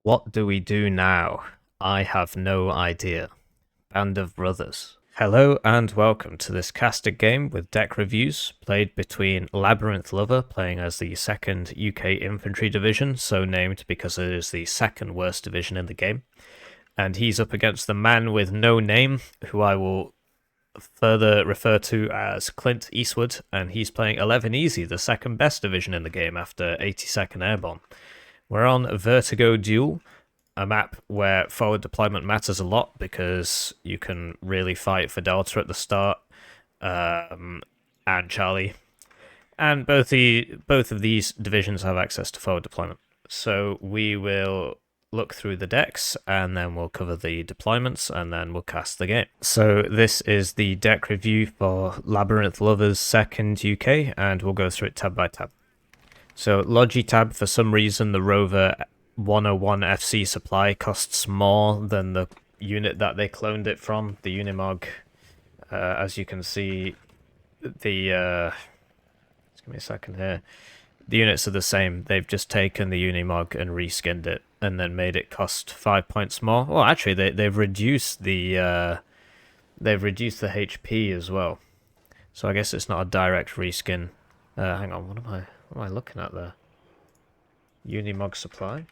What do we do now? I have no idea. Band of Brothers. Hello and welcome to this casted game with deck reviews played between Labrynth Lover, playing as the second UK Infantry division, so named because it is the second worst division in the game. And he's up against the man with no name, who I will further refer to as Clint Eastwood, and he's playing 11 Easy, the second best division in the game after 82nd Airborne. We're on Vertigo Duel, a map where forward deployment matters a lot because you can really fight for Delta at the start, and Charlie, and both of these divisions have access to forward deployment. So we will look through the decks and then we'll cover the deployments and then we'll cast the game. So this is the deck review for Labyrinth Lovers second UK, and we'll go through it tab by tab. So Logitab, for some reason, the Rover 101 FC supply costs more than the unit that they cloned it from, the Unimog. As you can see, just give me a second here. The units are the same. They've just taken the Unimog and reskinned it, and then made it cost 5 points more. Well, actually, they've reduced the HP as well. So I guess it's not a direct reskin. Hang on, what am I looking at there? Unimog supply?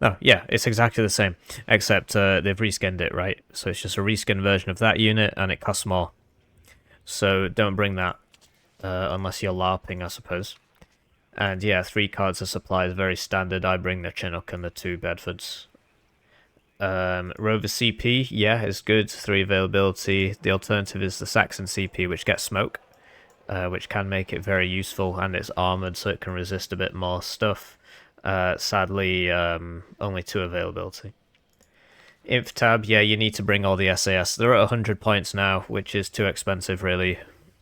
Oh, yeah, it's exactly the same, except they've reskinned it, right? So it's just a reskin version of that unit, and it costs more. So don't bring that, unless you're LARPing, I suppose. And yeah, 3 cards of supply is very standard. I bring the Chinook and the 2 Bedfords. Rover CP, yeah, is good, 3 availability. The alternative is the Saxon CP, which gets smoke, which can make it very useful, and it's armored, so it can resist a bit more stuff. Sadly, only 2 availability. Inf tab, yeah, you need to bring all the SAS. They're at 100 points now, which is too expensive, really.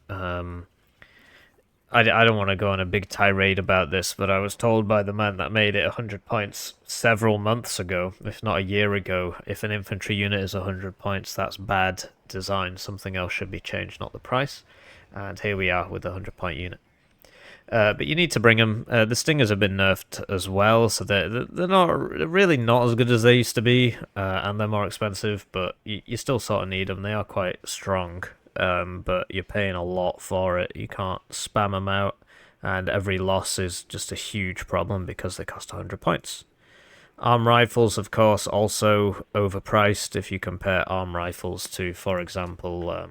I don't want to go on a big tirade about this, but I was told by the man that made it 100 points several months ago, if not a year ago, if an infantry unit is 100 points, that's bad design. Something else should be changed, not the price. And here we are with a 100-point unit. But you need to bring them. The Stingers have been nerfed as well, so they're really not as good as they used to be, and they're more expensive. But you still sort of need them. They are quite strong, but you're paying a lot for it. You can't spam them out, and every loss is just a huge problem because they cost 100 points. Arm rifles, of course, also overpriced if you compare arm rifles to, for example,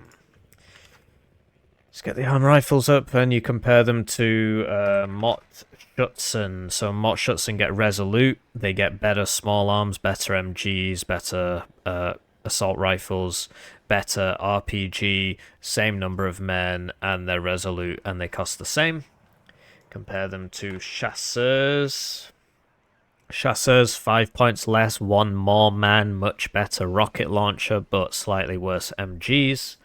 let's get the arm rifles up, and you compare them to Mott Schutzen. So Mott Schutzen get Resolute, they get better small arms, better MGs, better assault rifles, better RPG, same number of men, and they're Resolute, and they cost the same. Compare them to Chasseurs. Chasseurs, 5 points less, 1 more man, much better rocket launcher, but slightly worse MGs.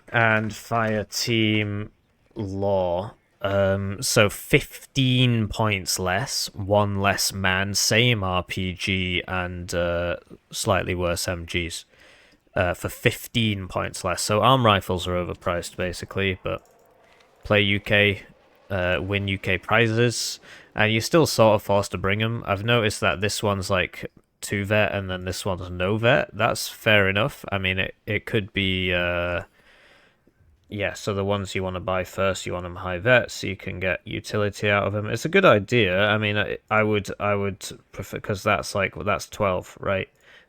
And Fire Team Law. So 15 points less, 1 less man, same RPG, and slightly worse MGs. For 15 points less. So arm rifles are overpriced, basically, but play UK, win UK prizes, and you're still sort of forced to bring them. I've noticed that this one's like 2 vet, and then this one's no vet. That's fair enough. I mean, it could be... yeah, so the ones you want to buy first, you want them high vet, so you can get utility out of them. It's a good idea. I mean, I would prefer, because that's 12, right?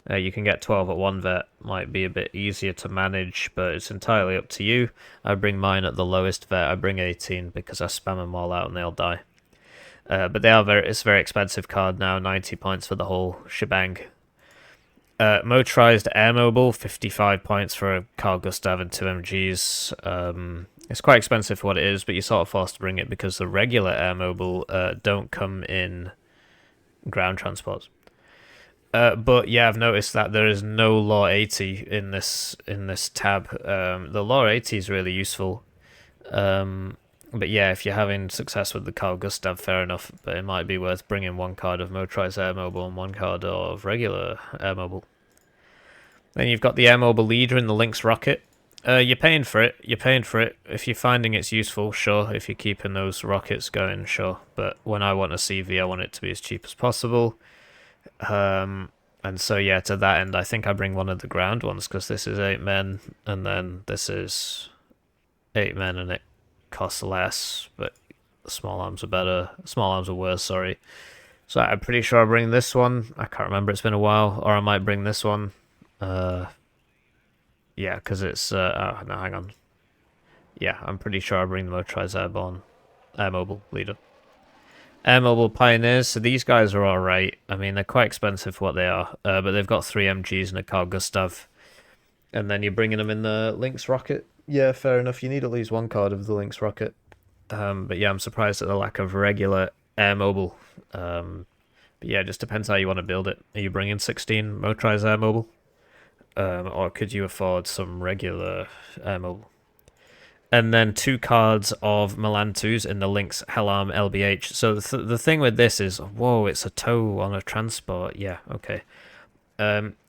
You can get 12 at 1 vet. Might be a bit easier to manage, but it's entirely up to you. I bring mine at the lowest vet. I bring 18 because I spam them all out and they'll die. But it's a very expensive card now. 90 points for the whole shebang. Motorized Air Mobile, 55 points for a Carl Gustav and 2 MGs. It's quite expensive for what it is, but you're sort of forced to bring it because the regular Air Mobile don't come in ground transports. But yeah, I've noticed that there is no Law 80 in this tab. The Law 80 is really useful. But yeah, if you're having success with the Carl Gustav, fair enough. But it might be worth bringing 1 card of Motorized Air Mobile and 1 card of regular Air Mobile. Then you've got the Air Mobile Leader in the Lynx Rocket. You're paying for it. You're paying for it. If you're finding it's useful, sure. If you're keeping those rockets going, sure. But when I want a CV, I want it to be as cheap as possible. And so yeah, to that end, I think I bring one of the ground ones because this is 8 men, and then this is 8 men, and it costs less. But the small arms are better. Small arms are worse. Sorry. So I'm pretty sure I bring this one. I can't remember. It's been a while, or I might bring this one. Yeah, because it's oh, no, hang on. Yeah, I'm pretty sure I bring the motorized airborne, air mobile leader. Air mobile pioneers. So these guys are all right. I mean, they're quite expensive for what they are, but they've got 3 MGs and a Carl Gustav, and then you're bringing them in the Lynx rocket. Yeah, fair enough. You need at least one card of the Lynx rocket. But yeah, I'm surprised at the lack of regular air mobile. But yeah, it just depends how you want to build it. Are you bringing 16 motorized air mobile? Or could you afford some regular air mobile? And then 2 cards of Melantus in the Lynx Hellarm LBH. So the thing with this is, whoa, it's a tow on a transport. Yeah, okay.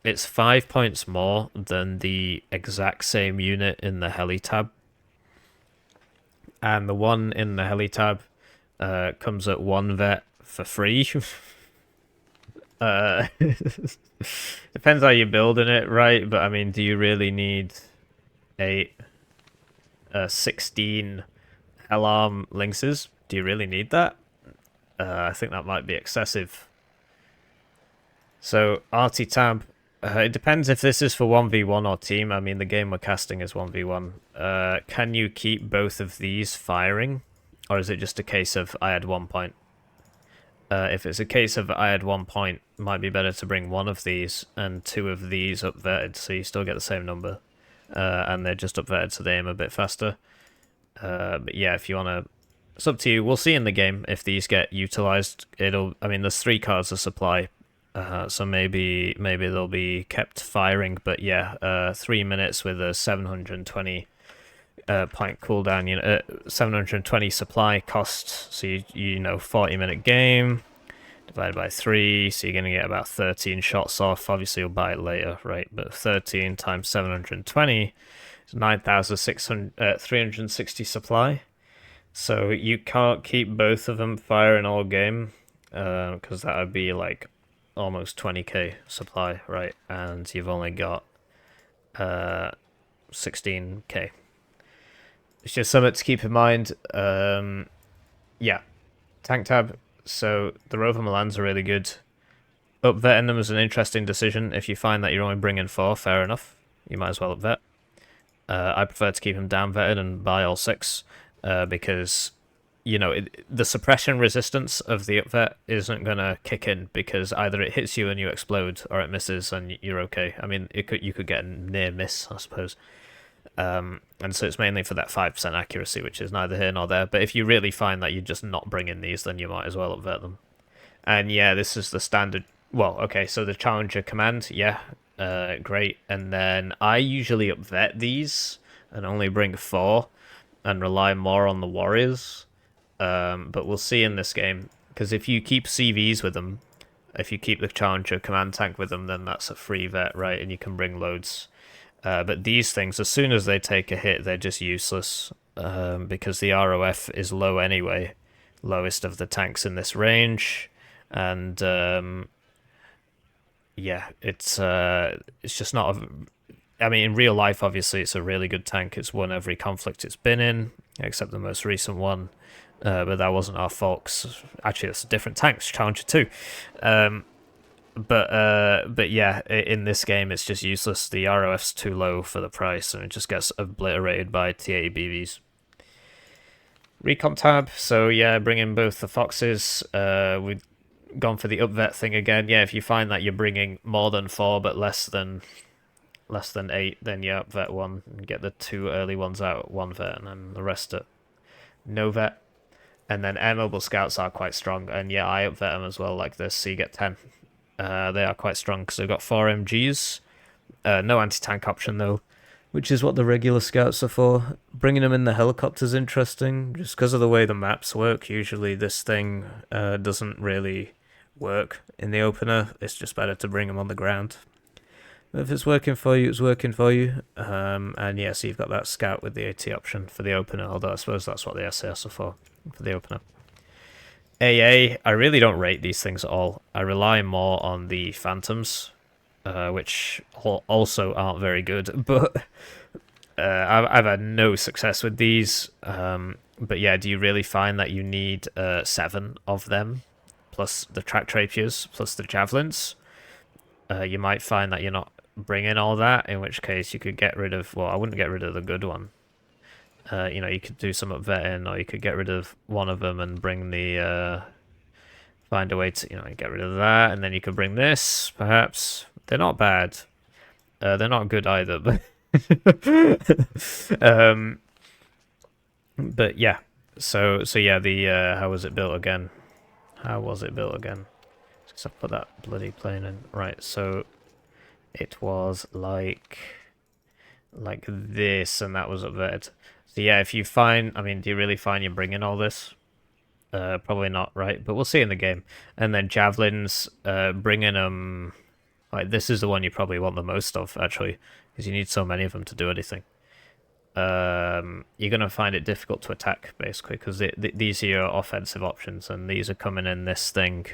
It's 5 points more than the exact same unit in the heli tab. And the one in the heli tab comes at 1 vet for free. Depends how you're building it, right? But I mean, do you really need 8, 16 alarm lynxes? Do you really need that? I think that might be excessive. So Arty tab. It depends if this is for 1v1 or team. I mean, the game we're casting is 1v1. Can you keep both of these firing? Or is it just a case of I had 1 point? If it's a case of I had 1 point, it might be better to bring one of these and 2 of these upverted so you still get the same number. And they're just upverted so they aim a bit faster. But yeah, if you want to... It's up to you. We'll see in the game if these get utilized. I mean, there's 3 cards of supply. So maybe they'll be kept firing. But yeah, 3 minutes with a 720 point cooldown, 720 supply cost. So you know, 40-minute game divided by 3, so you're gonna get about 13 shots off. Obviously, you'll buy it later, right? But 13 times 720 is 360 supply. So you can't keep both of them firing all game, because that would be like almost 20k supply, right? And you've only got 16k. It's just something to keep in mind. Yeah, tank tab. So the Rover Milans are really good. Upvetting them is an interesting decision. If you find that you're only bringing 4, fair enough. You might as well upvet. I prefer to keep them down vetted and buy all 6, because you know the suppression resistance of the upvet isn't gonna kick in because either it hits you and you explode, or it misses and you're okay. I mean, you could get a near miss, I suppose. And so it's mainly for that 5% accuracy, which is neither here nor there. But if you really find that you're just not bringing these, then you might as well upvet them. And yeah, this is the standard. Well, okay, so the Challenger command, yeah, great. And then I usually upvet these and only bring 4 and rely more on the warriors. But we'll see in this game, because if you keep CVs with them, if you keep the Challenger command tank with them, then that's a free vet, right? And you can bring loads. But these things, as soon as they take a hit, they're just useless, because the ROF is low anyway, lowest of the tanks in this range, and yeah, it's just not I mean, in real life, obviously, it's a really good tank. It's won every conflict it's been in, except the most recent one, but that wasn't our fault. 'Cause actually, it's a different tank, it's Challenger 2. But yeah, in this game it's just useless. The ROF's too low for the price, and it just gets obliterated by T80 BVs. Recon tab. So yeah, bring in both the foxes. We've gone for the upvet thing again. Yeah, if you find that you're bringing more than 4 but less than 8, then yeah, upvet 1 and get the 2 early ones out at 1 vet, and then the rest at no vet. And then air mobile scouts are quite strong, and yeah, I upvet them as well like this, so you get 10. They are quite strong because they've got 4 MGs. No anti-tank option though, which is what the regular scouts are for. Bringing them in the helicopter's interesting, just because of the way the maps work. Usually this thing doesn't really work in the opener. It's just better to bring them on the ground. If it's working for you, it's working for you. And yeah, so you've got that scout with the AT option for the opener, although I suppose that's what the SAS are for the opener. AA, I really don't rate these things at all. I rely more on the Phantoms, which also aren't very good, but I've had no success with these. But yeah, do you really find that you need 7 of them, plus the track trapiers, plus the javelins? You might find that you're not bringing all that, in which case you could get rid of, well, I wouldn't get rid of the good one. You could do some upvetting, or you could get rid of one of them and bring the, find a way to, get rid of that, and then you could bring this, perhaps. They're not bad. They're not good either, but... but yeah. So yeah, the, how was it built again? How was it built again? Because I put that bloody plane in. Right, so... It was like this, and that was upvetted. So yeah, if you find, I mean, do you really find you're bringing all this? Probably not, right? But we'll see in the game. And then javelins, bringing them, like this is the one you probably want the most of, actually, because you need so many of them to do anything. You're gonna find it difficult to attack, basically, because these are your offensive options, and these are coming in this thing.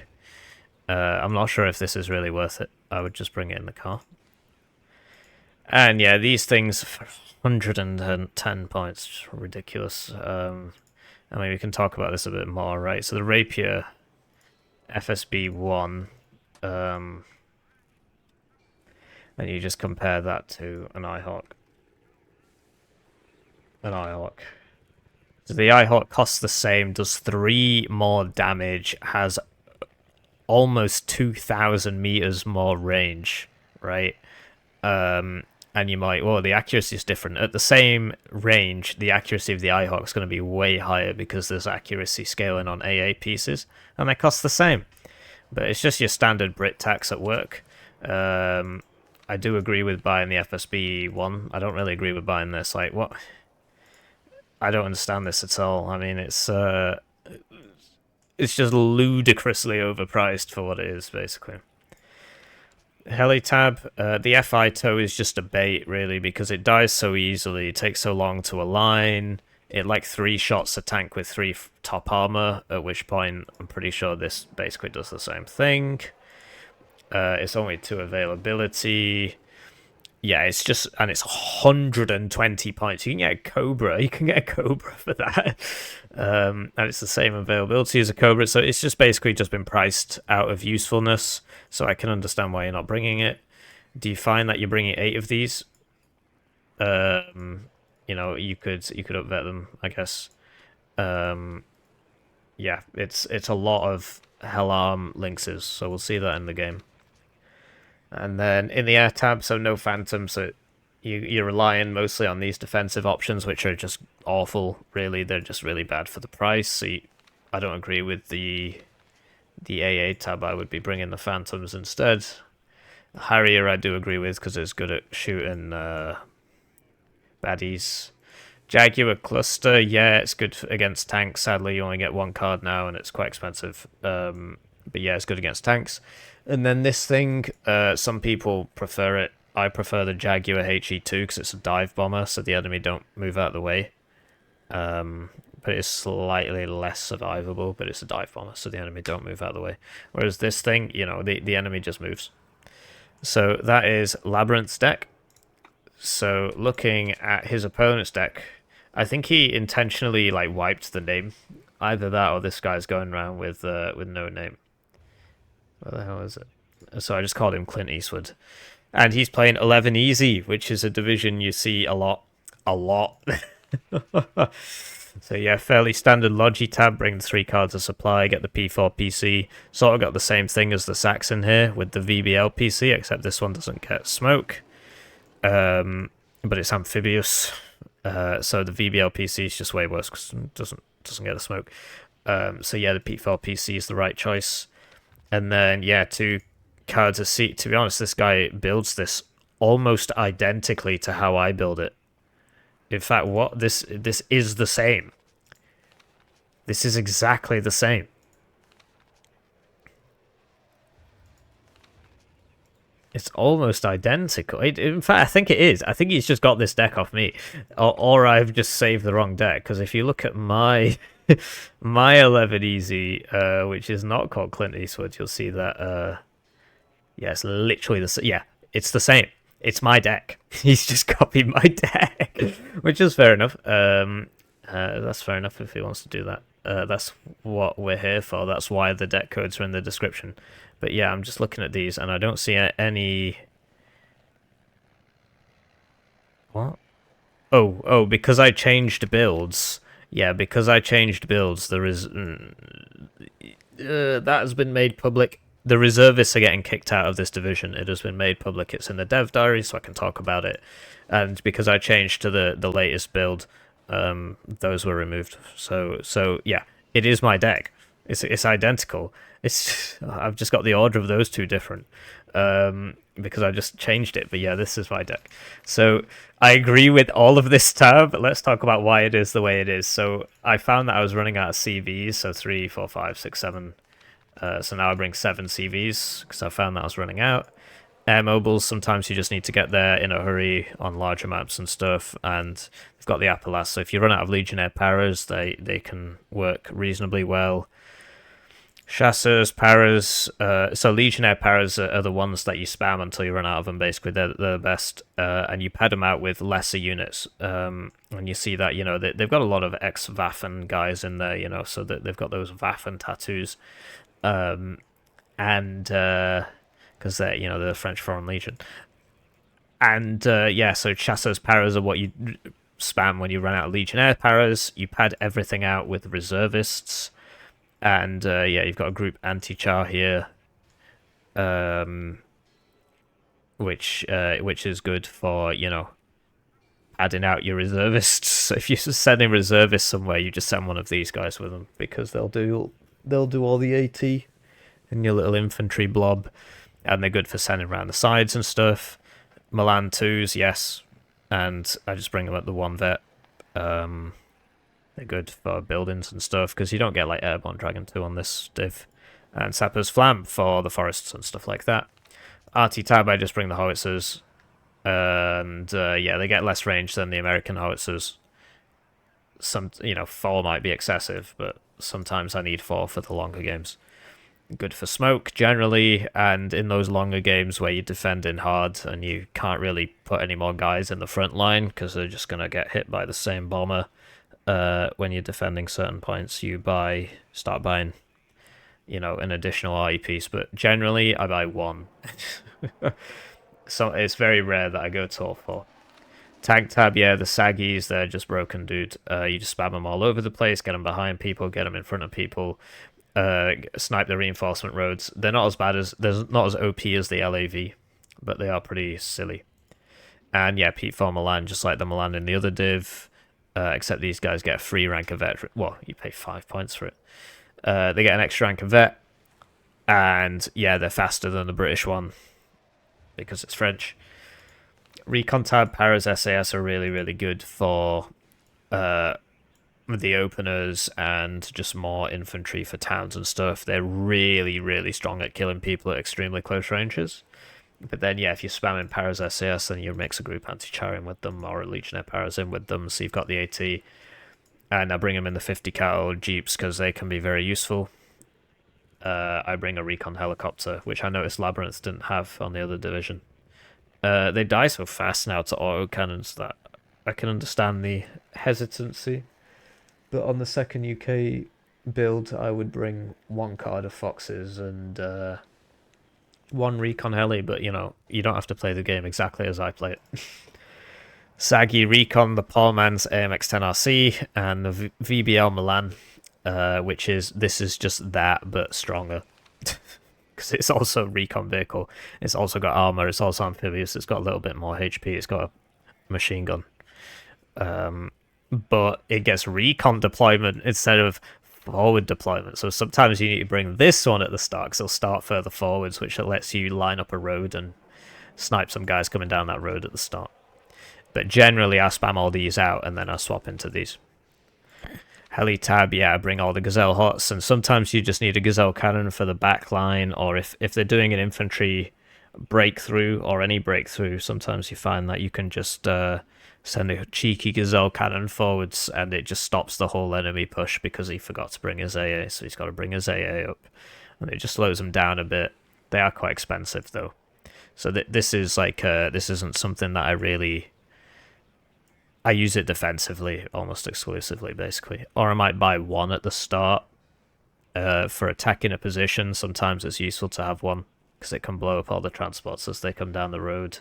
I'm not sure if this is really worth it. I would just bring it in the car. And yeah, these things, 110 points, just ridiculous. I mean, we can talk about this a bit more, right? So the Rapier, FSB 1, and you just compare that to an Eyehawk. So the Eyehawk costs the same, does 3 more damage, has almost 2,000 meters more range, right? And you might, well, the accuracy is different. At the same range, the accuracy of the Eyehawk is going to be way higher because there's accuracy scaling on AA pieces, and they cost the same. But it's just your standard Brit tax at work. I do agree with buying the FSB one. I don't really agree with buying this. Like, what? I don't understand this at all. I mean, it's just ludicrously overpriced for what it is, basically. Helitab, the FI tow is just a bait, really, because it dies so easily, it takes so long to align, it like 3 shots a tank with 3 top armor, at which point I'm pretty sure this basically does the same thing. It's only 2 availability. Yeah, it's just, and it's 120 points. You can get a Cobra. For that. And it's the same availability as a Cobra. So it's just basically just been priced out of usefulness. So I can understand why you're not bringing it. Do you find that you're bringing 8 of these? You could upvet them, I guess. Yeah, it's a lot of Hellarm Lynxes. So we'll see that in the game. And then in the air tab, so no Phantom, so you're relying mostly on these defensive options, which are just awful, really. They're just really bad for the price. So I don't agree with the AA tab. I would be bringing the Phantoms instead. Harrier I do agree with, because it's good at shooting baddies. Jaguar Cluster, yeah, it's good against tanks. Sadly, you only get 1 card now, and it's quite expensive. But yeah, it's good against tanks. And then this thing, some people prefer it. I prefer the Jaguar HE2 because it's a dive bomber, so the enemy don't move out of the way. But it's slightly less survivable, but it's a dive bomber, so the enemy don't move out of the way. Whereas this thing, the enemy just moves. So that is Labrynth's deck. So looking at his opponent's deck, I think he intentionally wiped the name. Either that or this guy's going around with no name. What the hell is it? So I just called him Clint Eastwood. And he's playing 11 Easy, which is a division you see a lot. So yeah, fairly standard Logi tab, bring the 3 cards of supply, get the P4 PC. Sort of got the same thing as the Saxon here with the VBL PC, except this one doesn't get smoke. But it's amphibious. So the VBL PC is just way worse because it doesn't get the smoke. So yeah, the P4 PC is the right choice. And then, yeah, 2 cards of seat. To be honest, this guy builds this almost identically to how I build it. In fact, this is the same. This is exactly the same. It's almost identical. In fact, I think it is. I think he's just got this deck off me, or I've just saved the wrong deck. Because if you look at my my 11 easy, which is not called Clint Eastwood, you'll see that. Yeah, it's literally yeah, it's the same. It's my deck. He's just copied my deck, which is fair enough. That's fair enough if he wants to do that. That's what we're here for. That's why the deck codes are in the description. But yeah, I'm just looking at these and I don't see any. What? Oh, because I changed builds. Yeah, because I changed builds, there is that has been made public. The reservists are getting kicked out of this division. It has been made public. It's in the dev diary, so I can talk about it. And because I changed to the latest build, those were removed. So yeah, it is my deck. It's identical. It's I've just got the order of those two different. Because I just changed it. But yeah, this is my deck. So I agree with all of this tab, but let's talk about why it is the way it is. So I found that I was running out of CVs, so 3, 4, 5, 6, 7. So now I bring 7 CVs because I found that I was running out. Air mobiles, sometimes you just need to get there in a hurry on larger maps and stuff, and they've got the Appalachian. So if you run out of Legionnaire Paras, they can work reasonably well. Chasseurs, Paras, so Legionnaire Paras are the ones that you spam until you run out of them, basically. They're the best, and you pad them out with lesser units. And you see that, they've got a lot of ex-Waffen guys in there, so that they've got those Waffen tattoos. And because they're the French Foreign Legion, and yeah, so Chasseurs Paras are what you spam when you run out of Legionnaire Paras. You pad everything out with reservists, and yeah, you've got a group anti-char here, which is good for padding out your reservists. So if you're sending reservists somewhere, you just send one of these guys with them because they'll do all the AT in your little infantry blob, and they're good for sending around the sides and stuff. Milan 2s, yes, and I just bring them at the 1 vet. They're good for buildings and stuff because you don't get like Airborne Dragon 2 on this div. And Sapper's Flam for the forests and stuff like that. RT Tab, I just bring the howitzers, and yeah, they get less range than the American howitzers. 4 might be excessive, but sometimes I need 4 for the longer games. Good for smoke generally, and in those longer games where you defend in hard and you can't really put any more guys in the front line because they're just going to get hit by the same bomber. When you're defending certain points, you start buying an additional RE piece, but generally I buy 1. So it's very rare that I go to all 4. Tank tab, yeah, the saggies, they're just broken, dude. You just spam them all over the place, get them behind people, get them in front of people, snipe the reinforcement roads. They're not as bad as, they're not as OP as the LAV, but they are pretty silly. And yeah, Pete for Milan, just like the Milan in the other div, except these guys get a free rank of vet. Well, you pay 5 points for it. They get an extra rank of vet, and yeah, they're faster than the British one because it's French. Recon tab Paras SAS are really, really good for the openers and just more infantry for towns and stuff. They're really, really strong at killing people at extremely close ranges. But then, yeah, if you're spamming Paras SAS, then you mix a group anti-char in with them or a Legionnaire Paras in with them, so you've got the AT. And I bring them in the 50 cal jeeps because they can be very useful. I bring a recon helicopter, which I noticed Labrynth didn't have on the other division. They die so fast now to auto cannons that I can understand the hesitancy. But on the second UK build, I would bring 1 card of Foxes and 1 recon heli, but you don't have to play the game exactly as I play it. Saggy Recon, the Paul Man's AMX-10RC, and the VBL Milan, this is just that, but stronger. Because it's also recon vehicle, it's also got armor, it's also amphibious, it's got a little bit more HP, it's got a machine gun. But it gets recon deployment instead of forward deployment, so sometimes you need to bring this one at the start because it'll start further forwards, which lets you line up a road and snipe some guys coming down that road at the start. But generally I spam all these out and then I swap into these. Heli tab, yeah, I bring all the Gazelle Hots, and sometimes you just need a Gazelle cannon for the back line, or if they're doing an infantry breakthrough or any breakthrough, sometimes you find that you can just send a cheeky gazelle cannon forwards and it just stops the whole enemy push because he forgot to bring his AA, so he's got to bring his AA up, and it just slows them down a bit. They are quite expensive though, so this is like this isn't something that I use it defensively almost exclusively, basically, or I might buy one at the start for attacking a position. Sometimes it's useful to have one because it can blow up all the transports as they come down the road.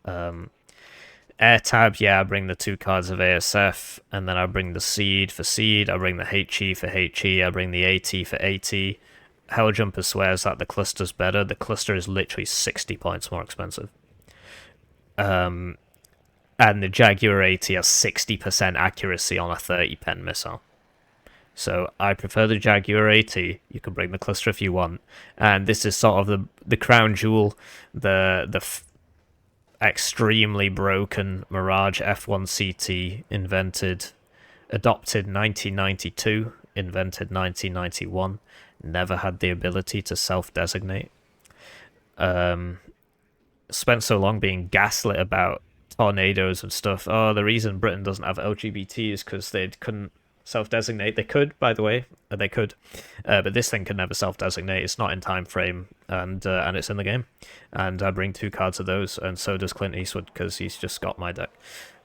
Air tab, yeah, I bring the 2 cards of ASF, and then I bring the seed for seed, I bring the HE for HE, I bring the AT for AT. Helljumper swears that the cluster's better. The cluster is literally 60 points more expensive. And the Jaguar AT has 60% accuracy on a 30 pen missile. So I prefer the Jaguar AT. You can bring the cluster if you want. And this is sort of the crown jewel, the extremely broken Mirage F1CT adopted 1992, invented 1991, never had the ability to self-designate. Spent so long being gaslit about tornadoes and stuff. Oh, the reason Britain doesn't have LGBT is because they couldn't self-designate. They could, by the way, they could, but this thing can never self-designate. It's not in time frame, and it's in the game. And I bring 2 cards of those, and so does Clint Eastwood because he's just got my deck.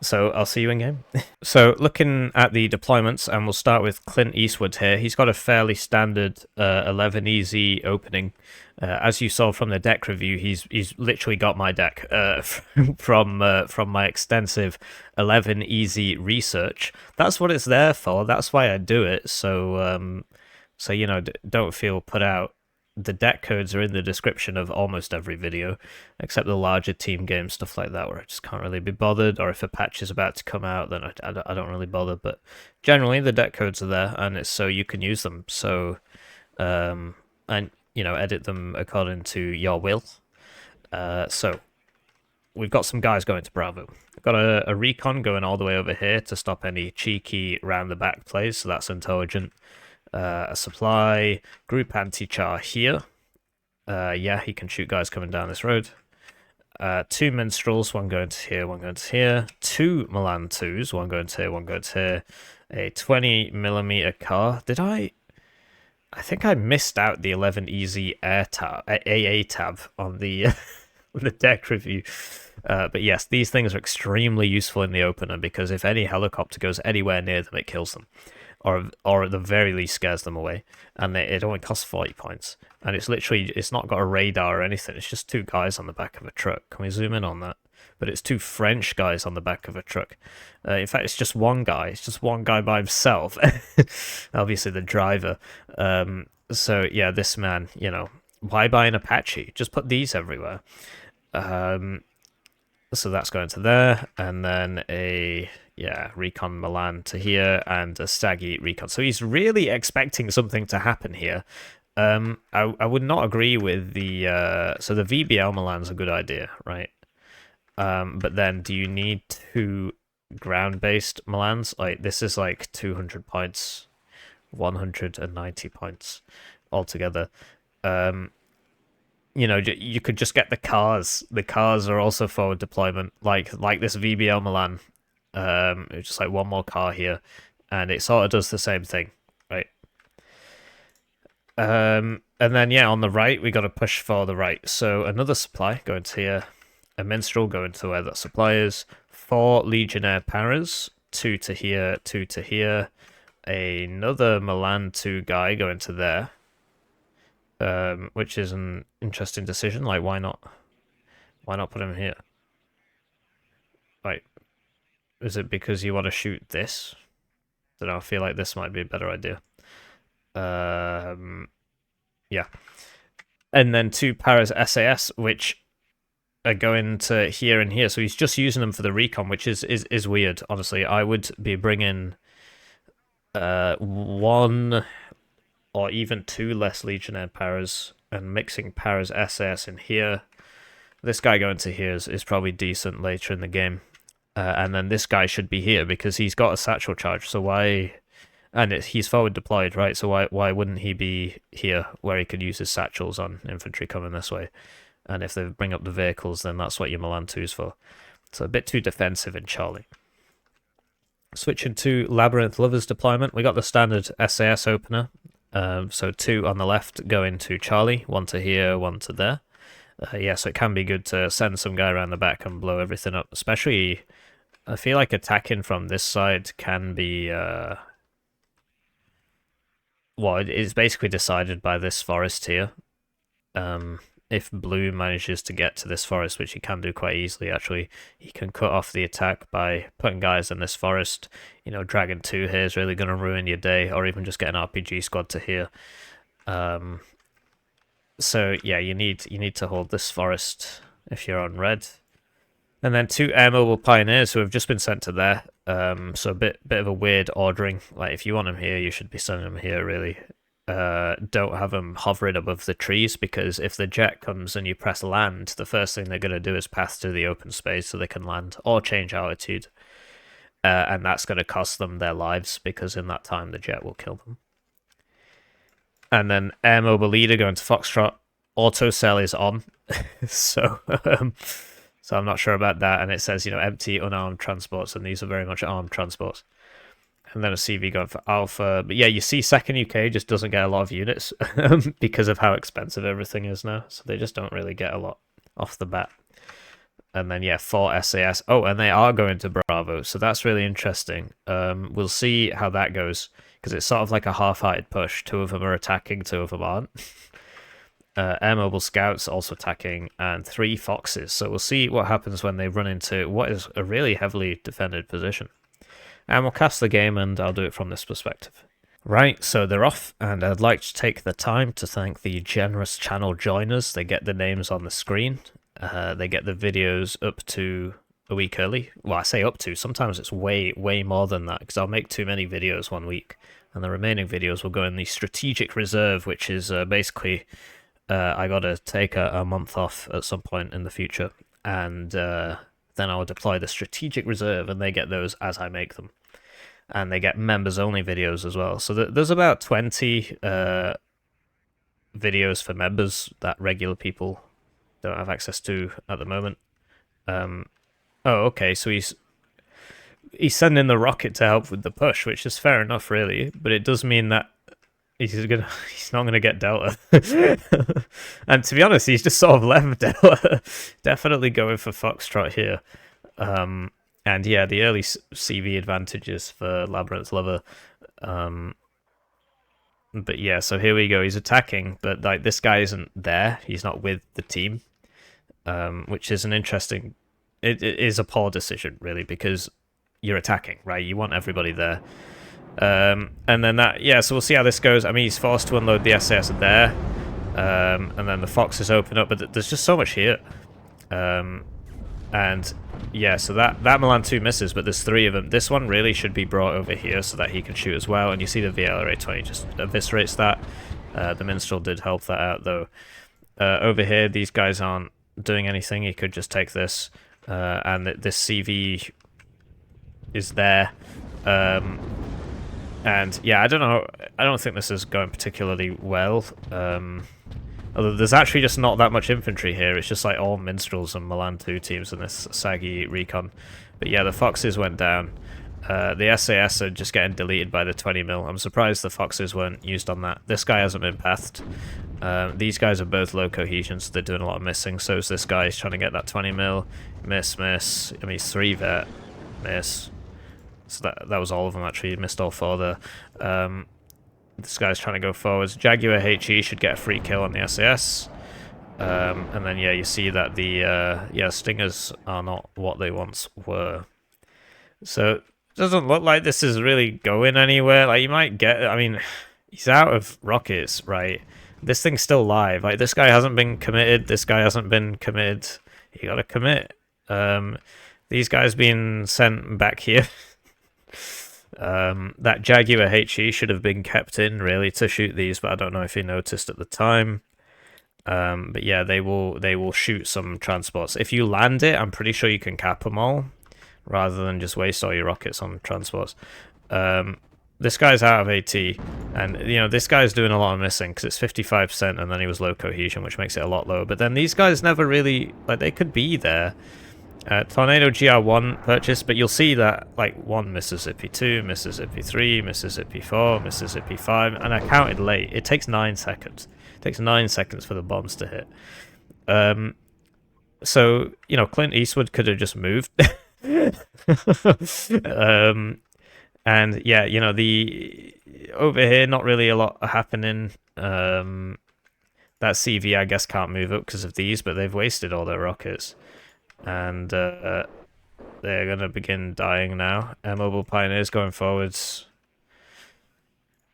So I'll see you in game. So looking at the deployments, and we'll start with Clint Eastwood here. He's got a fairly standard 11 easy opening. As you saw from the deck review, he's literally got my deck from my extensive 11 easy research. That's what it's there for. That's why I do it. So you know, don't feel put out. The deck codes are in the description of almost every video, except the larger team games, stuff like that, where I just can't really be bothered, or if a patch is about to come out, then I don't really bother, but generally the deck codes are there, and it's so you can use them, so, and, you know, edit them according to your will. So, we've got some guys going to Bravo. We've got a recon going all the way over here to stop any cheeky round-the-back plays, so that's intelligent. A supply group anti-char here. Yeah, he can shoot guys coming down this road. 2 minstrels, one going to here, one going to here. 2 Milan 2s, one going to here, one going to here. A 20mm car. Did I think I missed out the 11 easy air tab, AA tab on the on the deck review. But yes, these things are extremely useful in the opener because if any helicopter goes anywhere near them, it kills them. Or at the very least scares them away, and it only costs 40 points, and it's not got a radar or anything, it's just 2 guys on the back of a truck. Can we zoom in on that? But it's 2 French guys on the back of a truck. In fact, it's just one guy by himself. Obviously the driver. So yeah, this man, you know, why buy an Apache? Just put these everywhere. So that's going to there, and then a recon Milan to here, and a Staggy recon. So he's really expecting something to happen here. I would not agree with the so the VBL Milan's a good idea, right? But then do you need 2 ground-based Milans? Like this is like 200 points, 190 points altogether. You know, you could just get the cars. The cars are also forward deployment, like this VBL Milan. It's just like one more car here, and it sort of does the same thing, right? And then yeah, on the right we got to push for the right. So another supply going to here, a minstrel going to where that supply is. 4 Legionnaire Paras, 2 to here, 2 to here. Another Milan 2 guy going to there. Which is an interesting decision. Like, why not put him here? Like, is it because you want to shoot this? Then I feel like this might be a better idea. Yeah. And then 2 Paras SAS, which are going to here and here. So he's just using them for the recon, which is weird. Honestly, I would be bringing 1 or even 2 less Legionnaire Paras and mixing Paras SAS in here. This guy going to here is probably decent later in the game. And then this guy should be here because he's got a satchel charge, so why... And he's forward deployed, right? So why wouldn't he be here where he could use his satchels on infantry coming this way? and if they bring up the vehicles, then that's what your Milan 2's for. So a bit too defensive in Charlie. Switching to Labyrinth Lovers deployment, we got the standard SAS opener. So 2 on the left go into Charlie, 1 to here, 1 to there. Yeah, so it can be good to send some guy around the back and blow everything up. Especially, I feel like attacking from this side can be... well, it's basically decided by this forest here. If blue manages to get to this forest, which he can do quite easily, actually, he can cut off the attack by putting guys in this forest. You know, Dragon 2 here is really going to ruin your day, or even just get an RPG squad to here. So yeah, you need to hold this forest if you're on red. And then 2 air mobile pioneers who have just been sent to there. So a bit of a weird ordering. Like if you want them here, you should be sending them here, really. Don't have them hovering above the trees, because if the jet comes and you press land, the first thing they're going to do is pass through the open space so they can land or change altitude. And that's going to cost them their lives, because in that time the jet will kill them. And then air mobile leader going to Foxtrot. Auto cell is on. So I'm not sure about that. And it says, you know, empty unarmed transports, and these are very much armed transports. And then a CV going for Alpha. But yeah, you see second UK just doesn't get a lot of units because of how expensive everything is now. So they just don't really get a lot off the bat. And then, yeah, 4 SAS. Oh, and they are going to Bravo. So that's really interesting. We'll see how that goes, because it's sort of like a half-hearted push. 2 of them are attacking, 2 of them aren't. Air Mobile Scouts also attacking, and 3 Foxes. So we'll see what happens when they run into what is a really heavily defended position. And we'll cast the game, and I'll do it from this perspective. Right, so they're off, and I'd like to take the time to thank the generous channel joiners. They get the names on the screen. They get the videos up to a week early. Well, I say up to. Sometimes it's way more than that, because I'll make too many videos one week, and the remaining videos will go in the strategic reserve, which is basically I got to take a month off at some point in the future, and then I'll deploy the strategic reserve, and they get those as I make them. And they get members-only videos as well. So there's about 20 videos for members that regular people don't have access to at the moment. Oh, okay, so he's sending the rocket to help with the push, which is fair enough, really. But it does mean that he's not gonna get Delta. And to be honest, he's just sort of left Delta. Definitely going for Foxtrot here. And yeah, the early CV advantages for Labyrinth Lover. But yeah, so here we go. He's attacking, but like this guy isn't there. He's not with the team, which is an interesting... It is a poor decision, really, because you're attacking, right? You want everybody there. And then that... Yeah, so we'll see how this goes. I mean, he's forced to unload the SAS there. And then the Foxes open up, but there's just so much here. And yeah, so that Milan 2 misses, but there's 3 of them. This one really should be brought over here so that he can shoot as well. And you see the VLRA 20 just eviscerates that. The Minstrel did help that out, though. Over here, these guys aren't doing anything. He could just take this. And this CV is there. And yeah, I don't know. I don't think this is going particularly well. Although there's actually just not that much infantry here. It's just like all Minstrels and Milan 2 teams in this saggy recon. But yeah, the Foxes went down. The SAS are just getting deleted by the 20mm. I'm surprised the Foxes weren't used on that. This guy hasn't been pathed. These guys are both low cohesion, so they're doing a lot of missing. So is this guy. He's trying to get that 20mm. Miss. I mean, he's 3 vet. Miss. So that was all of them, actually. He missed all 4 there. This guy's trying to go forwards. Jaguar HE should get a free kill on the SAS. And then, yeah, you see that the Stingers are not what they once were. So it doesn't look like this is really going anywhere. Like, you might get... I mean, he's out of rockets, right? This thing's still live. Like, this guy hasn't been committed. This guy hasn't been committed. You gotta commit. These guys being sent back here. That Jaguar HE should have been kept in, really, to shoot these, but I don't know if he noticed at the time. But yeah, they will shoot some transports. If you land it, I'm pretty sure you can cap them all, rather than just waste all your rockets on transports. this guy's out of AT, and this guy's doing a lot of missing because it's 55%, and then he was low cohesion, which makes it a lot lower. But then these guys never really they could be there. Tornado GR1 purchase, but you'll see that like 1 Mississippi 2, Mississippi 3, Mississippi 4, Mississippi 5, and I counted late. It takes 9 seconds. It takes 9 seconds for the bombs to hit. So Clint Eastwood could have just moved. And yeah, the over here not really a lot happening. That CV I guess can't move up because of these, but they've wasted all their rockets. And they're going to begin dying now. Mobile Pioneers going forwards.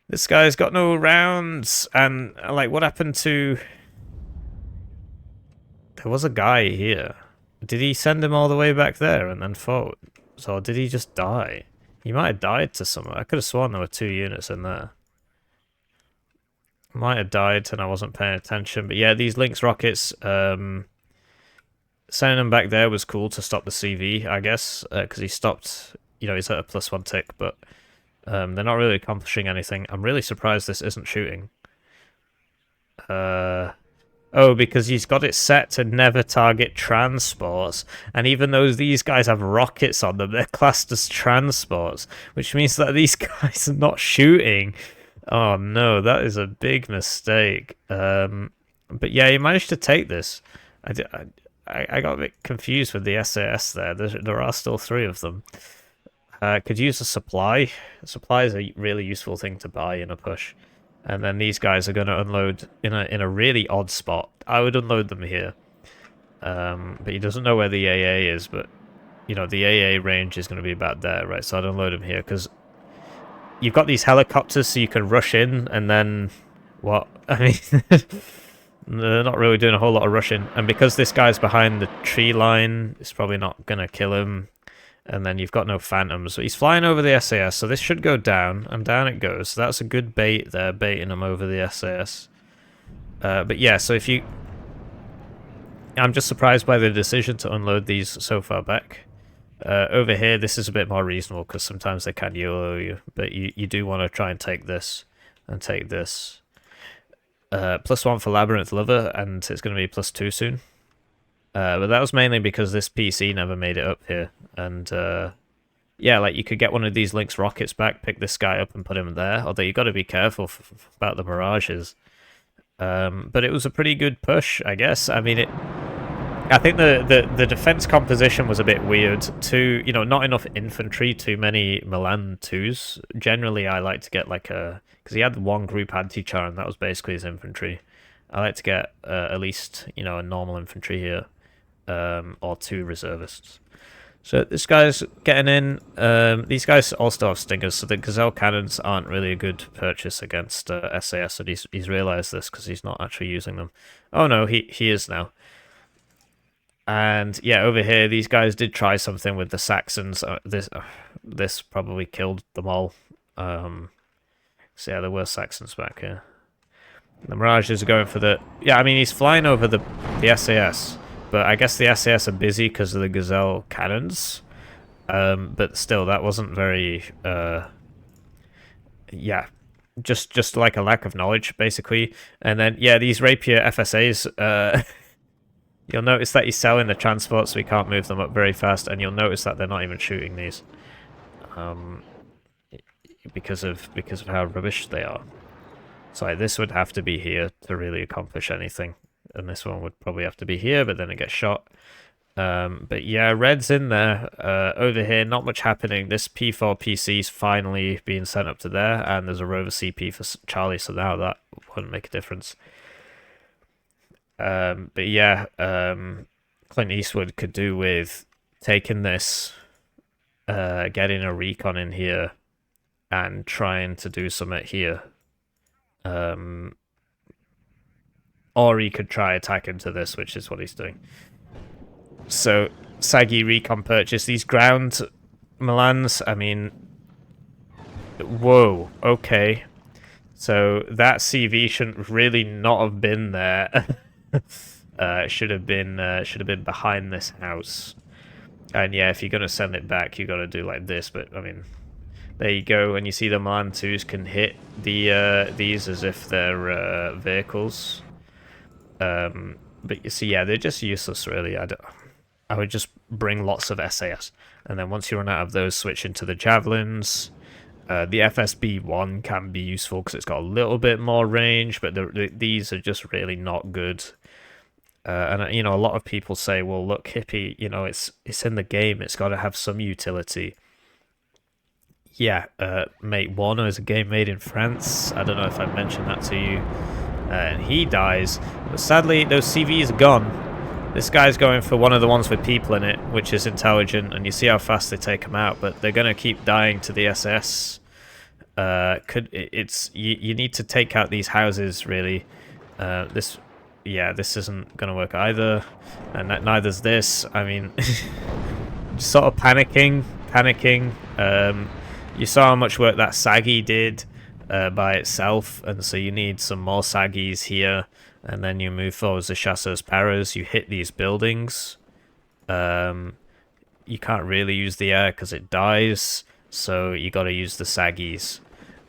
This guy's got no rounds. And, like, what happened to... There was a guy here. Did he send him all the way back there and then forward? So did he just die? He might have died to someone. I could have sworn there were 2 units in there. Might have died and I wasn't paying attention. But yeah, these Lynx rockets... Sending him back there was cool to stop the CV, I guess, because he stopped, he's at a +1 tick, but they're not really accomplishing anything. I'm really surprised this isn't shooting. Oh, because he's got it set to never target transports, and even though these guys have rockets on them, they're classed as transports, which means that these guys are not shooting. Oh no, that is a big mistake. But yeah, he managed to take this. I got a bit confused with the SAS there. There are still 3 of them. Could use a supply. A supply is a really useful thing to buy in a push. And then these guys are going to unload in a really odd spot. I would unload them here. But he doesn't know where the AA is, but the AA range is going to be about there, right? So I'd unload him here because you've got these helicopters so you can rush in and then what? I mean... They're not really doing a whole lot of rushing, and because this guy's behind the tree line, it's probably not going to kill him, and then you've got no phantoms. So he's flying over the SAS, so this should go down, and down it goes. So that's a good bait there, baiting him over the SAS. But yeah, so if you... I'm just surprised by the decision to unload these so far back. Over here, this is a bit more reasonable, because sometimes they can YOLO you, but you do want to try and take this, and take this. +1 for Labyrinth Lover, and it's going to be +2 soon. But that was mainly because this PC never made it up here. And yeah, like you could get one of these Lynx rockets back, pick this guy up and put him there. Although you got to be careful about the mirages. But it was a pretty good push, I guess. I mean, I think the defense composition was a bit weird. Not enough infantry, too many Milan 2s. Generally, I like to get like a... Because he had 1 group anti-char, and that was basically his infantry. I like to get at least, a normal infantry here. Or 2 reservists. So this guy's getting in. These guys all still have stingers, so the Gazelle cannons aren't really a good purchase against SAS, and he's realised this because he's not actually using them. Oh no, he is now. And yeah, over here, these guys did try something with the Saxons. This probably killed them all. So yeah, there were Saxons back here. The Mirages are going for the... Yeah, I mean, he's flying over the SAS, but I guess the SAS are busy because of the Gazelle cannons. But still, that wasn't very... yeah, just like a lack of knowledge, basically. And then, yeah, these Rapier FSAs... You'll notice that he's selling the transport, so he can't move them up very fast, and you'll notice that they're not even shooting these. Because of how rubbish they are. So this would have to be here to really accomplish anything. And this one would probably have to be here, but then it gets shot. But yeah, red's in there. Over here, not much happening. This P4 PC's finally being sent up to there, and there's a Rover CP for Charlie, so now that wouldn't make a difference. But yeah, Clint Eastwood could do with taking this, getting a recon in here, and trying to do something here. Or he could try attack into this, which is what he's doing. So, saggy recon purchase. These ground Milans, I mean... Whoa, okay. So, that CV shouldn't really not have been there. It should have been behind this house. And yeah, if you're going to send it back, you got to do like this, but, I mean... There you go, and you see the Milan 2s can hit these as if they're vehicles. But you see, yeah, they're just useless, really. I would just bring lots of SAS, and then once you run out of those, switch into the javelins. The FSB-1 can be useful because it's got a little bit more range, but these are just really not good. And you know, a lot of people say, "Well, look, Hippie, you know, it's in the game. It's got to have some utility." Yeah, mate, Warno is a game made in France. I don't know if I mentioned that to you. And he dies. But sadly, those CVs are gone. This guy's going for one of the ones with people in it, which is intelligent, and you see how fast they take him out, but they're going to keep dying to the SS. You need to take out these houses, really. This isn't going to work either, and neither's this. I mean, just sort of panicking. You saw how much work that Saggy did by itself, and so you need some more Saggies here, and then you move forwards the Chasseur's Paras. You hit these buildings. You can't really use the air because it dies, so you got to use the Saggies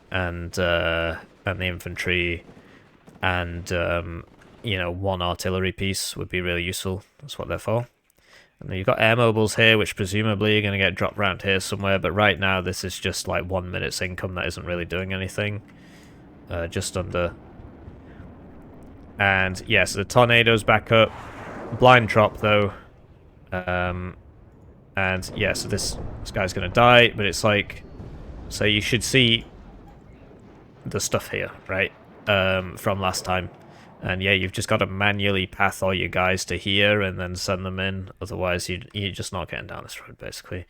and the infantry, and you know, one artillery piece would be really useful. That's what they're for. And then you've got air mobiles here, which presumably are going to get dropped around here somewhere, but right now this is just like 1 minute's income that isn't really doing anything. Just under. And yes, yeah, so the tornadoes back up. Blind drop though. And yeah, so this guy's going to die, but it's like, so you should see the stuff here, right? From last time. And yeah, you've just got to manually path all your guys to here and then send them in. Otherwise, you're just not getting down this road, basically.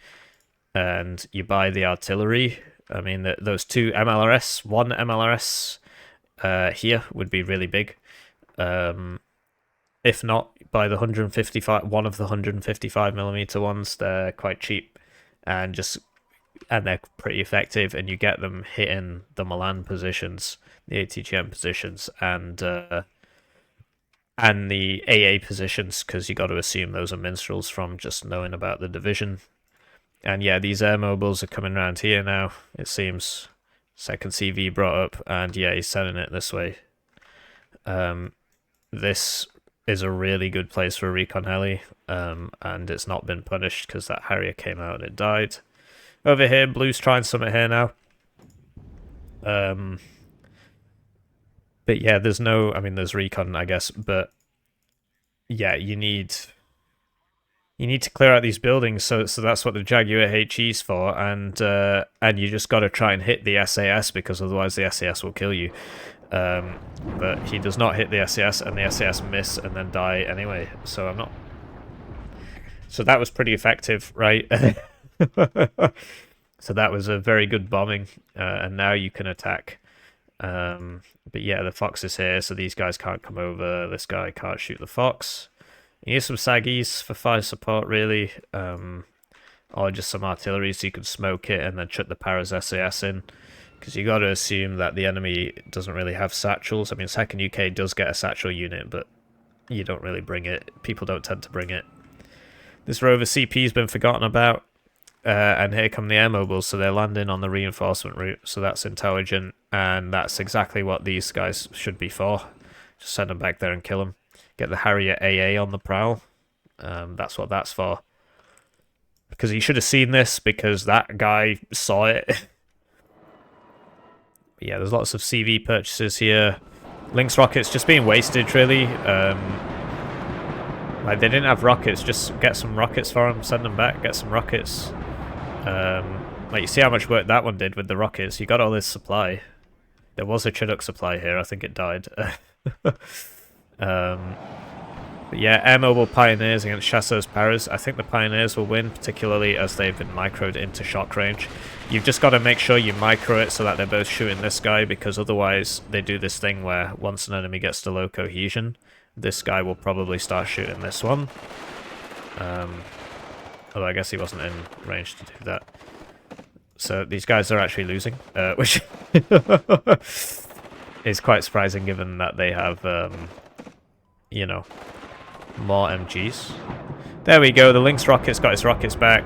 And you buy the artillery. I mean, those two MLRS, one MLRS here would be really big. If not, buy the 155, one of the 155mm ones. They're quite cheap, and they're pretty effective. And you get them hitting the Milan positions, the ATGM positions, and the AA positions, because you got to assume those are minstrels from just knowing about the division. And yeah, these air mobiles are coming around here now, it seems. Second CV brought up, and yeah, he's sending it this way. This is a really good place for a recon heli, and it's not been punished because that Harrier came out and it died. Over here, Blue's trying something here now. But yeah, there's no, I mean, there's recon, I guess, but yeah, you need to clear out these buildings, so that's what the Jaguar HE's for, and you just got to try and hit the SAS, because otherwise the SAS will kill you. But he does not hit the SAS, and the SAS miss and then die anyway, so I'm not... So that was pretty effective, right? So that was a very good bombing, and now you can attack. But yeah, the Fox is here, so these guys can't come over. This guy can't shoot the Fox. You need some Saggies for fire support, really, or just some artillery so you can smoke it and then chuck the Paras SAS in, because you got to assume that the enemy doesn't really have satchels. I mean, Second UK does get a satchel unit, but you don't really bring it. People don't tend to bring it. This Rover CP's been forgotten about. And here come the air mobiles, so they're landing on the reinforcement route, so that's intelligent, and that's exactly what these guys should be for. Just send them back there and kill them. Get the Harrier AA on the prowl. That's what that's for. Because you should have seen this, because that guy saw it. Yeah, there's lots of CV purchases here. Lynx rockets just being wasted, really. Like, they didn't have rockets, just get some rockets for them, send them back, get some rockets. Like, you see how much work that one did with the rockets. You got all this supply. There was a Chinook supply here. I think it died. But yeah, air mobile Pioneers against Chasseur's Paras. I think the Pioneers will win, particularly as they've been microed into shock range. You've just got to make sure you micro it so that they're both shooting this guy, because otherwise they do this thing where once an enemy gets to low cohesion, this guy will probably start shooting this one. Although I guess he wasn't in range to do that. So these guys are actually losing, which is quite surprising given that they have, you know, more MGs. There we go, the Lynx rocket's got its rockets back.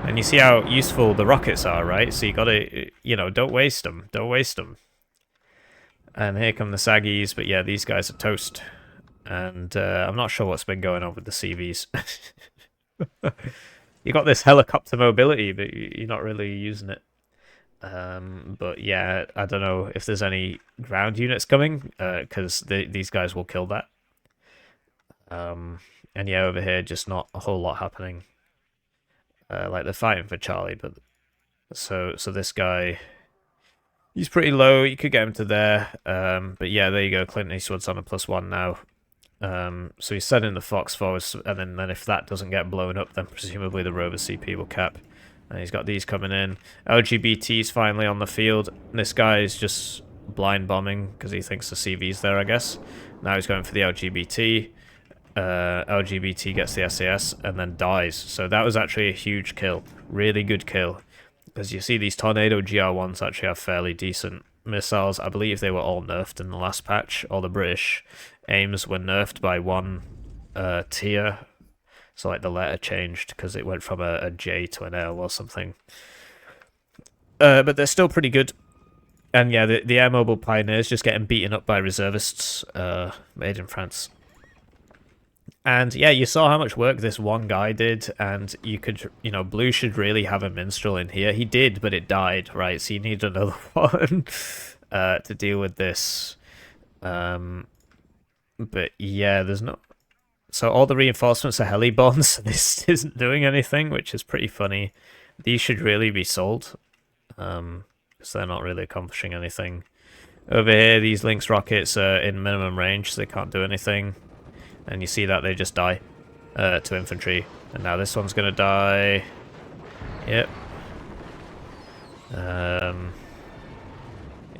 And you see how useful the rockets are, right? So you gotta, you know, don't waste them. Don't waste them. And here come the Saggies, but yeah, these guys are toast. And I'm not sure what's been going on with the CVs. You got this helicopter mobility, but you're not really using it. But yeah, I don't know if there's any ground units coming, because these guys will kill that. And yeah, over here, just not a whole lot happening. Like they're fighting for Charlie, but so this guy, he's pretty low. You could get him to there. But yeah, there you go. Clint Eastwood's on a +1 now. So he's sending the Fox forwards, and then if that doesn't get blown up, then presumably the Rover CP will cap. And he's got these coming in. LGBT's finally on the field. This guy is just blind bombing because he thinks the CV's there, I guess. Now he's going for the LGBT. LGBT gets the SAS and then dies. So that was actually a huge kill. Really good kill. Because you see these Tornado GR1s actually have fairly decent missiles. I believe they were all nerfed in the last patch. All the British aims were nerfed by one tier. So like the letter changed because it went from a J to an L or something. But they're still pretty good. And yeah, the Air Mobile Pioneers just getting beaten up by reservists made in France. And yeah, you saw how much work this one guy did, and you could, you know, Blue should really have a minstrel in here. He did, but it died, right? So you need another one to deal with this. But yeah, there's no... So all the reinforcements are heli-bombs, so this isn't doing anything, which is pretty funny. These should really be sold, because they're not really accomplishing anything. Over here, these Lynx rockets are in minimum range, so they can't do anything. And you see that they just die to infantry. And now this one's gonna die. Yep.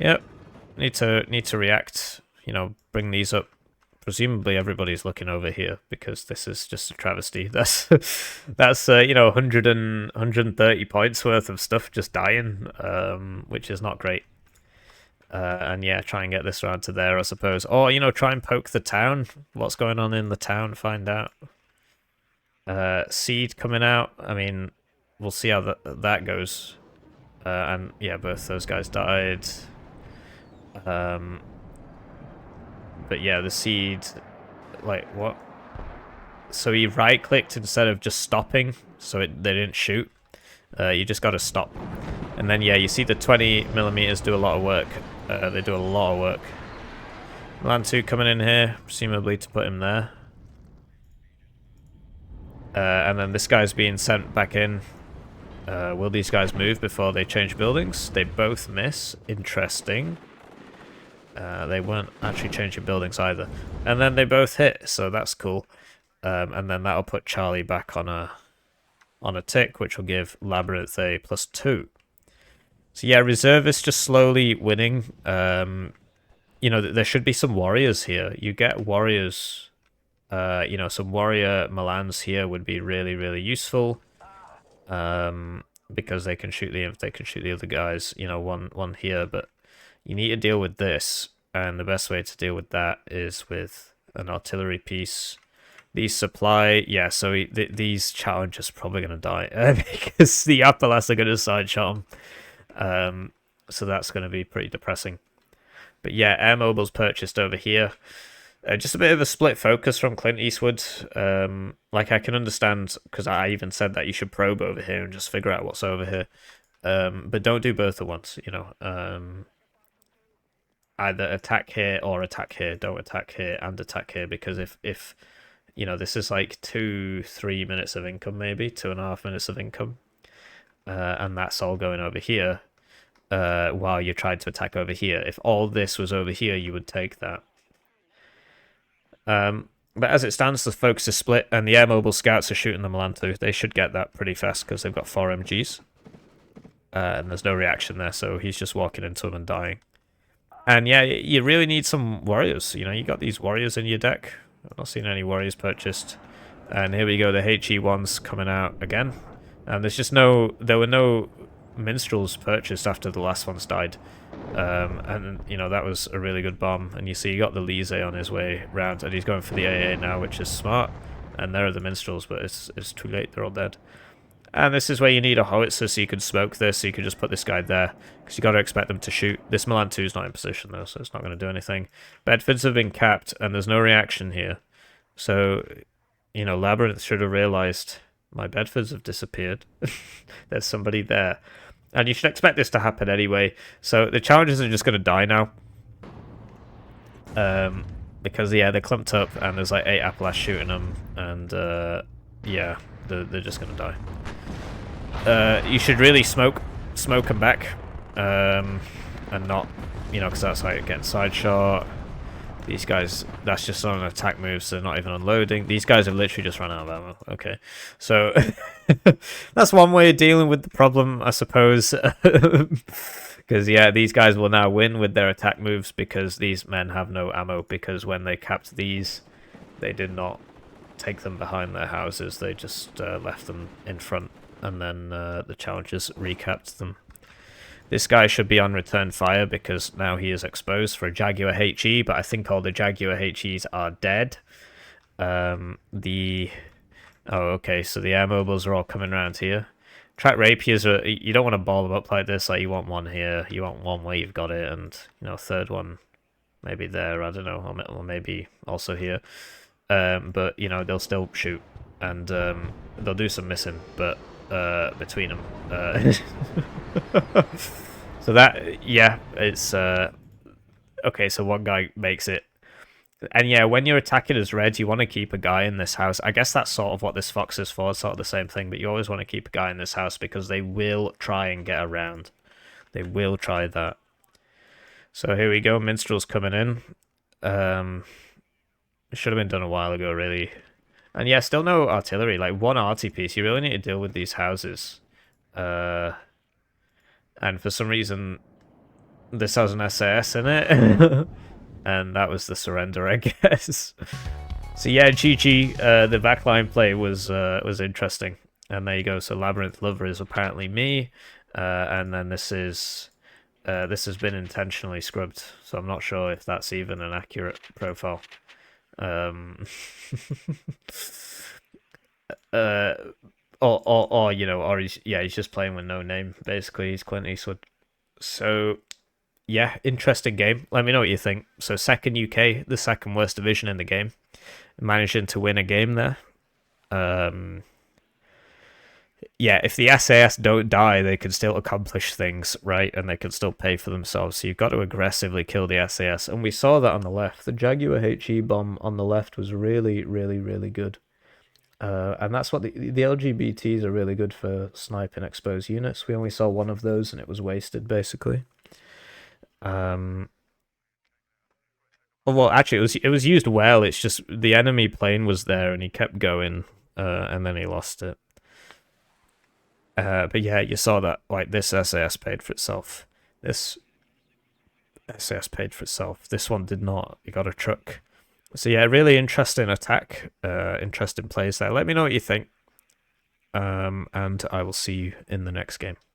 Yep. Need to react. You know, bring these up. Presumably everybody's looking over here because this is just a travesty. That's you know, 130 points worth of stuff just dying, which is not great. And yeah, try and get this round to there, I suppose. Or, you know, try and poke the town. What's going on in the town, find out. Seed coming out. I mean, we'll see how that goes. And yeah, both those guys died. But yeah, the seed... Like, what? So he right-clicked instead of just stopping, so they didn't shoot. You just gotta stop. And then, yeah, you see the 20mm do a lot of work. They do a lot of work. Land 2 coming in here, presumably to put him there. And then this guy's being sent back in. Will these guys move before they change buildings? They both miss. Interesting. They weren't actually changing buildings either. And then they both hit, so that's cool. And then that'll put Charlie back on a tick, which will give Labrynth a +2. So yeah, reservists just slowly winning. You know, there should be some warriors here. You get warriors. You know, some warrior Milans here would be really, really useful. Because they can shoot the other guys. You know, one here, but you need to deal with this, and the best way to deal with that is with an artillery piece. These supply, yeah. So these challengers are probably gonna die because the Appalachians are gonna sideshot them. So that's going to be pretty depressing. But yeah, Air Mobile's purchased over here. Just a bit of a split focus from Clint Eastwood. Like, I can understand, because I even said that you should probe over here and just figure out what's over here. But don't do both at once, you know. Either attack here or attack here. Don't attack here and attack here, because if you know, this is like 2-3 minutes of income, maybe 2.5 minutes of income. And that's all going over here while you're trying to attack over here. If all this was over here, you would take that. But as it stands, the focus is split, and the air mobile scouts are shooting the Milan 2. They should get that pretty fast because they've got 4 MGs. And there's no reaction there, so he's just walking into them and dying. And yeah, you really need some warriors. You know, you got these warriors in your deck. I've not seen any warriors purchased. And here we go, the HE1s coming out again. And there's just there were no minstrels purchased after the last ones died. And, you know, that was a really good bomb. And you see, you got the Lise on his way round, and he's going for the AA now, which is smart. And there are the minstrels, but it's too late, they're all dead. And this is where you need a howitzer so you can smoke this, so you can just put this guy there. Because you got to expect them to shoot. This Milan 2 is not in position though, so it's not going to do anything. Bedfords have been capped, and there's no reaction here. So, you know, Labyrinth should have realised my Bedfords have disappeared. There's somebody there. And you should expect this to happen anyway. So the challenges are just going to die now. Because, yeah, they're clumped up, and there's like 8 Appalachians shooting them. And, yeah, they're just going to die. You should really smoke them back. And not, you know, because that's how you get side shot. These guys, that's just on an attack move, so they're not even unloading. These guys have literally just run out of ammo. Okay, so that's one way of dealing with the problem, I suppose. Because, yeah, these guys will now win with their attack moves because these men have no ammo. Because when they capped these, they did not take them behind their houses. They just left them in front, and then the challengers recapped them. This guy should be on return fire because now he is exposed for a Jaguar HE, but I think all the Jaguar HEs are dead. Oh, okay, so the air mobiles are all coming around here. Track rapiers are, you don't want to ball them up like this. Like, you want one here, you want one where you've got it, and, you know, third one maybe there, I don't know, or maybe also here. But, you know, they'll still shoot, and they'll do some missing, but between them. So that, yeah, it's okay, so one guy makes it. And yeah, when you're attacking as red, you want to keep a guy in this house. I guess that's sort of what this fox is for, sort of the same thing, but you always want to keep a guy in this house because they will try and get around. They will try that. So here we go, minstrel's coming in. It should have been done a while ago, really. And yeah, still no artillery. Like, one arty piece. You really need to deal with these houses. And for some reason, this has an SAS in it. And that was the surrender, I guess. So yeah, GG. The backline play was interesting. And there you go. So Labyrinth Lover is apparently me. And then this has been intentionally scrubbed. So I'm not sure if that's even an accurate profile. Or you know, or he's just playing with no name. Basically, he's Clint Eastwood. So yeah, interesting game. Let me know what you think. So second UK, the second worst division in the game, managing to win a game there. Yeah, if the SAS don't die, they can still accomplish things, right? And they can still pay for themselves. So you've got to aggressively kill the SAS. And we saw that on the left. The Jaguar HE bomb on the left was really, really, really good. And that's what the LGBTs are really good for sniping exposed units. We only saw one of those and it was wasted, basically. Well, actually, it was used well. It's just the enemy plane was there and he kept going, and then he lost it. But yeah, you saw that, like, this SAS paid for itself. This SAS paid for itself. This one did not. You got a truck. So yeah, really interesting attack. Interesting plays there. Let me know what you think. And I will see you in the next game.